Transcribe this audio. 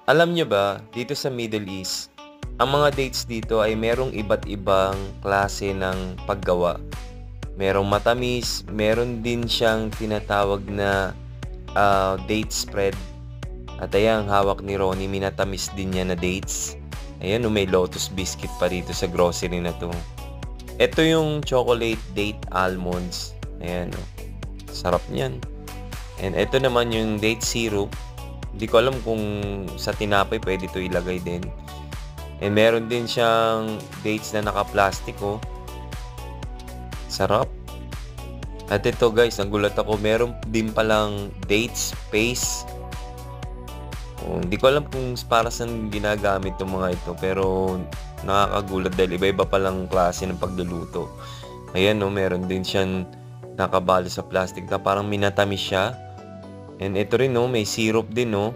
Alam niyo ba, dito sa Middle East, ang mga dates dito ay merong iba't ibang klase ng paggawa. Merong matamis, meron din siyang tinatawag na, date spread. At ayan, hawak ni Ronnie, minatamis din niya na dates. Ayan oh, may Lotus biscuit pa dito sa grocery na 'to. Ito yung chocolate date almonds. Ayan oh, sarap niyan. And ito naman yung date syrup. Hindi ko alam kung sa tinapay puwede 'to ilagay din. And meron din siyang dates na naka-plastic oh, sarap. At ito guys, nagulat ako, meron din palang dates paste. Oh, hindi ko alam kung para saan ginagamit 'tong mga ito, pero nakakagulat dahil iba-iba palang klase ng pagluluto. Ayan 'no, meron din siyang nakabalot sa plastic na parang minatamis siya. And ito rin 'no, may syrup din 'no.